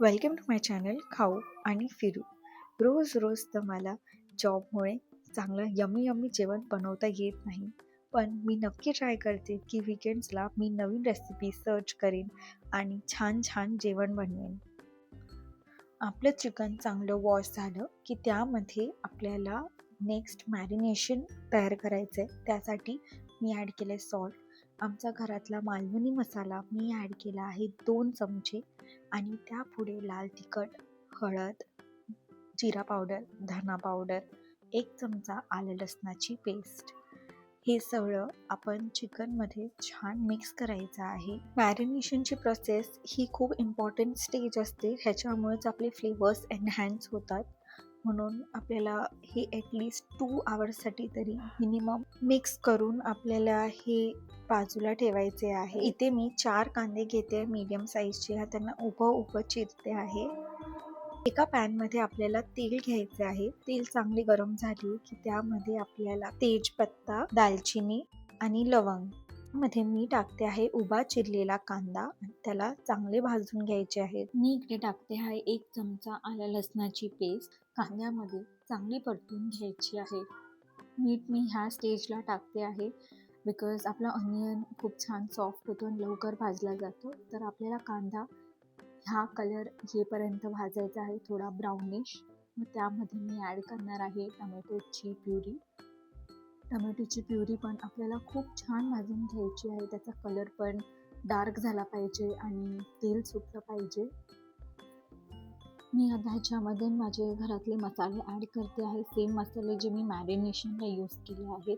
Welcome to my channel खाऊ आणि फिरू. रोज रोज तर मला जॉबमुळे चांगलं यम्मी यम्मी जेवण बनवता येत नाही. पण मी नक्की ट्राय करते की वीकेंड्सला मी नवीन रेसिपी सर्च करेन आणि छान छान जेवण बनवेन. आपलं चिकन चांगलं वॉश झालं की त्यामध्ये आपल्याला नेक्स्ट मॅरिनेशन तयार करायचं आहे. त्यासाठी मी ॲड केलं आहे सॉल्ट. आमचा घरातला मालवणी मसाला मी ॲड केला आहे 2 चमचे आणि त्यापुढे लाल तिखट, हळद, जिरा पावडर, धना पावडर, 1 चमचा आलं लसणाची पेस्ट. हे सगळं आपण चिकनमध्ये छान मिक्स करायचं आहे. मॅरिनेशनची प्रोसेस ही खूप इम्पॉर्टंट स्टेज असते. ह्याच्यामुळेच आपले फ्लेवर्स एनहॅन्स होतात. म्हणून आपल्याला हे ॲटलिस्ट 2 आवर्ससाठी तरी मिनिमम मिक्स करून आपल्याला हे बाजूला ठेवायचे आहे. इथे मी 4 कांदे घेते मीडियम साईजचे. त्यांना उभं चिरते आहे. एका पॅनमध्ये आपल्याला तेल घ्यायचे आहे. तेल चांगले गरम झाले की त्यामध्ये आपल्याला तेजपत्ता, दालचिनी आणि लवंग मध्ये मी टाकते आहे उभा चिरलेला कांदा आणि त्याला चांगले भाजून घ्यायचे आहे. मी इकडे टाकते आहे 1 चमचा आलं लसणाची पेस्ट. कांद्यामध्ये चांगली परतून घ्यायची आहे. मीठ मी ह्या स्टेजला टाकते आहे बिकॉज आपला अनियन खूप छान सॉफ्ट होतो आणि लवकर भाजला जातो. तर आपल्याला कांदा हा कलर येईपर्यंत भाजायचा आहे, थोडा ब्राउनिश. मग त्यामध्ये मी ॲड करणार आहे टमॅटोची प्युरी. टमॅटोची प्युरी पण आपल्याला खूप छान भाजून घ्यायची आहे. त्याचा कलर पण डार्क झाला पाहिजे आणि तेल सुटलं पाहिजे. मी आता ह्याच्यामध्ये माझे घरातले मसाले ॲड करते आहे. सेम मसाले जे मी मॅरिनेशनला यूज केले आहेत.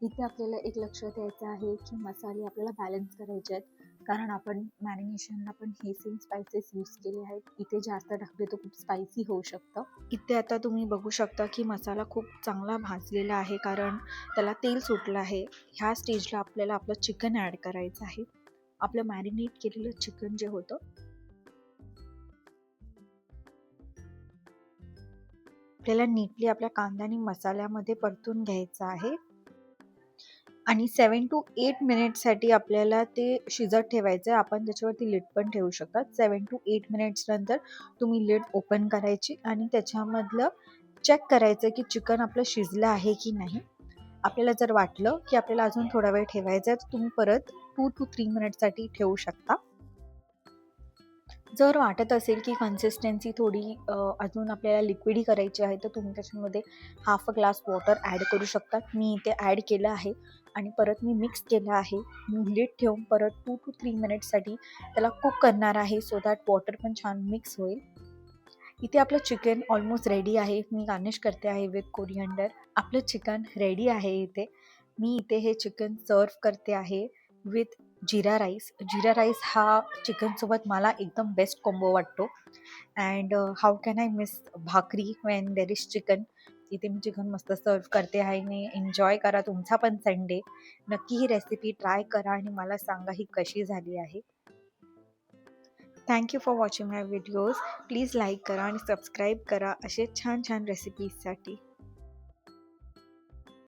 इथे आपल्याला एक लक्षात द्यायचं आहे की मसाले आपल्याला बॅलन्स करायचे आहेत, कारण आपण मॅरिनेशनला पण हे सेम स्पायसेस यूज केले आहेत. इथे जास्त टाकले तर खूप स्पायसी होऊ शकतं. इथे आता तुम्ही बघू शकता की मसाला खूप चांगला भाजलेला आहे, कारण त्याला तेल सुटलं आहे. ह्या स्टेजला आपल्याला आपलं चिकन ॲड करायचं आहे. आपलं मॅरिनेट केलेलं चिकन जे होतं आपल्याला नीटली आपल्या कांदा आणि मसाल्यामध्ये परतून घ्यायचं आहे आणि 7 to 8 मिनिट्ससाठी आपल्याला ते शिजत ठेवायचं आहे. आपण त्याच्यावरती लिड पण ठेवू शकतात. 7 to 8 मिनिट्स नंतर तुम्ही लिड ओपन करायची आणि त्याच्यामधलं चेक करायचं की चिकन आपलं शिजलं आहे की नाही. आपल्याला जर वाटलं की आपल्याला अजून थोडा वेळ ठेवायचा आहे तर तुम्ही परत 2 to 3 मिनिट्ससाठी ठेवू शकता. जर वाटत असेल की कन्सिस्टन्सी थोडी अजून आपल्याला लिक्विडी करायची आहे तर तुम्ही त्याच्यामध्ये half a glass water add करू शकता. मी इथे ॲड केलं आहे आणि परत मी मिक्स केलं आहे. मी लिड ठेवून परत 2 to 3 मिनिट्ससाठी त्याला कुक करणार आहे सो दॅट वॉटर पण छान मिक्स होईल. इथे आपलं चिकन ऑलमोस्ट रेडी आहे. मी गार्निश करते आहे विथ कोरिअंडर. आपलं चिकन रेडी आहे. मी इथे हे चिकन सर्व करते आहे with jeera rice. Jeera rice हा चिकनसोबत मला एकदम बेस्ट कॉम्बो वाटतो. And how can I miss भाकरी वेन देर इज चिकन. इथे मी चिकन मस्त सर्व करते आहे आणि एन्जॉय करा तुमचा पण संडे. नक्की ही रेसिपी ट्राय करा आणि मला सांगा ही कशी झाली आहे. Thank you for watching my videos. Please like करा आणि सबस्क्राईब करा असे छान छान रेसिपीजसाठी.